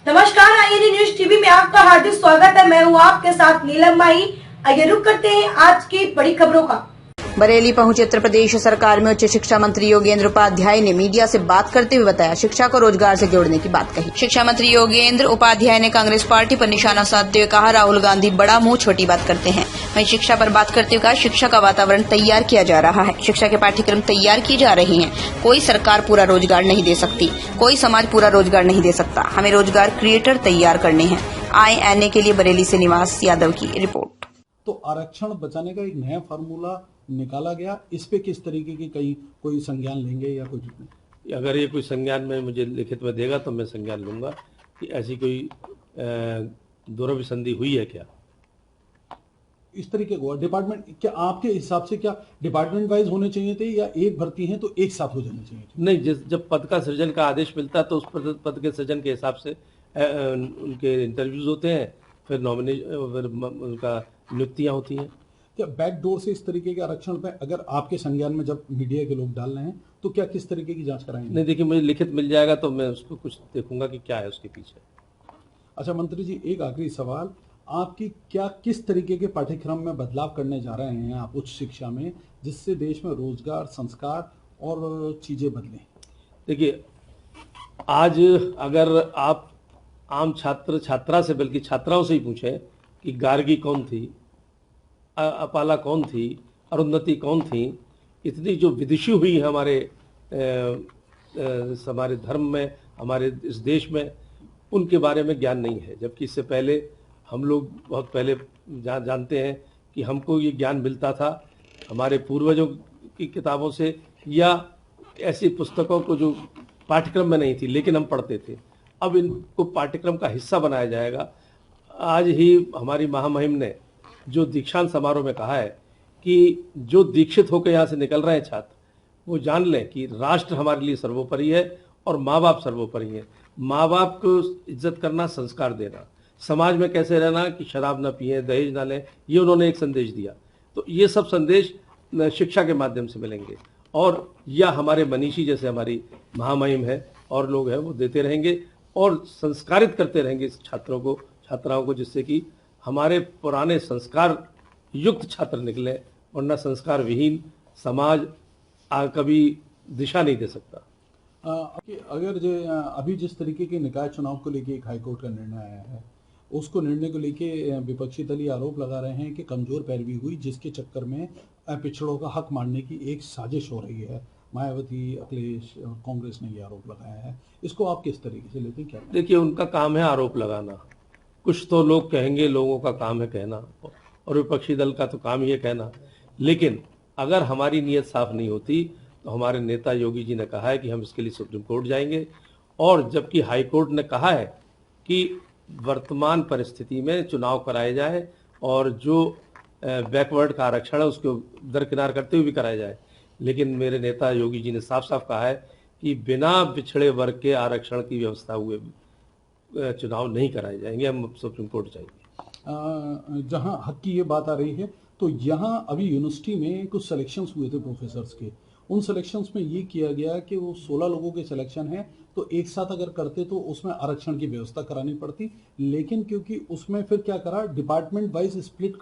नमस्कार, INA news TV में आपका हार्दिक स्वागत है। मैं हूं आपके साथ नीलम माही। आइए रुक करते हैं आज की बड़ी खबरों का। बरेली पहुंचे उत्तर प्रदेश सरकार में उच्च शिक्षा मंत्री योगेंद्र उपाध्याय ने मीडिया से बात करते हुए बताया, शिक्षा को रोजगार से जोड़ने की बात कही। शिक्षा मंत्री योगेंद्र उपाध्याय ने कांग्रेस पार्टी पर निशाना साधते हुए कहा, राहुल गांधी बड़ा मुंह छोटी बात करते हैं। वहीं शिक्षा पर बात करते हुए कहा, शिक्षा का वातावरण तैयार किया जा रहा है, शिक्षा के पाठ्यक्रम तैयार किए जा रहे हैं। कोई सरकार पूरा रोजगार नहीं दे सकती, कोई समाज पूरा रोजगार नहीं दे सकता। हमें रोजगार क्रिएटर तैयार करने हैं। आईएनए के लिए बरेली से निवास यादव की रिपोर्ट। तो आरक्षण बचाने का एक नया फार्मूला निकाला गया, इस पे किस तरीके की कोई संज्ञान लेंगे या कोई टिप्पणी? अगर ये कोई संज्ञान में मुझे लिखित में देगा तो मैं संज्ञान लूंगा कि ऐसी कोई दुर्विसंधि हुई है क्या। इस तरीके को डिपार्टमेंट, क्या आपके हिसाब से क्या डिपार्टमेंट वाइज होने चाहिए थे या एक भर्ती है तो एक साथ हो जाने चाहिए थे? नहीं, जब पद का सृजन का आदेश मिलता है तो उस पद के सृजन के हिसाब से उनके इंटरव्यूज होते हैं, फिर उनका नियुक्तियां होती हैं। क्या बैकडोर से इस तरीके के आरक्षण पे अगर आपके संज्ञान में जब मीडिया के लोग डाल रहे हैं तो क्या किस तरीके की जांच कराएंगे? नहीं, देखिए, मुझे लिखित मिल जाएगा तो मैं उसको कुछ देखूंगा कि क्या है उसके पीछे। अच्छा मंत्री जी, एक आखिरी सवाल, आपकी क्या किस तरीके के पाठ्यक्रम में बदलाव करने जा रहे हैं आप उच्च शिक्षा में, जिससे देश में रोजगार, संस्कार और चीजें बदलें? देखिए, आज अगर आप आम छात्र छात्रा से, बल्कि छात्राओं से ही पूछें कि गार्गी कौन थी, अपाला कौन थी, अरुंधति कौन थी, इतनी जो विदुषी हुई है हमारे धर्म में, हमारे इस देश में, उनके बारे में ज्ञान नहीं है। जबकि इससे पहले हम लोग बहुत पहले जानते हैं कि हमको ये ज्ञान मिलता था हमारे पूर्वजों की किताबों से या ऐसी पुस्तकों को जो पाठ्यक्रम में नहीं थी लेकिन हम पढ़ते थे। अब इनको पाठ्यक्रम का हिस्सा बनाया जाएगा। आज ही हमारी महामहिम ने जो दीक्षांत समारोह में कहा है कि जो दीक्षित होकर यहाँ से निकल रहे हैं छात्र, वो जान लें कि राष्ट्र हमारे लिए सर्वोपरि है और माँ बाप सर्वोपरि है। माँ बाप को इज्जत करना, संस्कार देना, समाज में कैसे रहना कि शराब ना पिए, दहेज ना लें, ये उन्होंने एक संदेश दिया। तो ये सब संदेश शिक्षा के माध्यम से मिलेंगे और या हमारे मनीषी जैसे हमारी महामहिम है और लोग हैं वो देते रहेंगे और संस्कारित करते रहेंगे इस छात्रों को, छात्राओं को, जिससे कि हमारे पुराने संस्कार युक्त छात्र निकले, वरना संस्कार विहीन समाज कभी दिशा नहीं दे सकता। अगर अभी जिस तरीके के निकाय चुनाव को लेके एक हाईकोर्ट का निर्णय आया है, उसको निर्णय को लेके विपक्षी दल ये आरोप लगा रहे हैं कि कमजोर पैरवी हुई, जिसके चक्कर में पिछड़ों का हक मारने की एक साजिश हो रही है। मायावती, अखिलेश और कांग्रेस ने ये आरोप लगाया है, इसको आप किस तरीके से लेते हैं? क्या देखिए, उनका काम है आरोप लगाना। कुछ तो लोग कहेंगे, लोगों का काम है कहना, और विपक्षी दल का तो काम ही है कहना। लेकिन अगर हमारी नीयत साफ नहीं होती तो हमारे नेता योगी जी ने कहा है कि हम इसके लिए सुप्रीम कोर्ट जाएंगे, और जबकि हाई कोर्ट ने कहा है कि वर्तमान परिस्थिति में चुनाव कराए जाए और जो बैकवर्ड का आरक्षण है उसको दरकिनार करते हुए भी कराया जाए। लेकिन मेरे नेता योगी जी ने साफ साफ कहा है कि बिना पिछड़े वर्ग के आरक्षण की व्यवस्था हुए चुनाव नहीं कराए जाएंगे, हम सुप्रीम कोर्ट जाएंगे। जहां हक की ये बात आ रही है, तो यहाँ अभी यूनिवर्सिटी में कुछ सिलेक्शंस हुए थे प्रोफेसर्स के, उन सिलेक्शंस में ये किया गया कि वो 16 लोगों के सिलेक्शन है, तो एक साथ अगर करते तो उसमें आरक्षण की व्यवस्था करानी पड़ती, लेकिन क्योंकि उसमें फिर क्या करा, डिपार्टमेंट वाइज स्प्लिट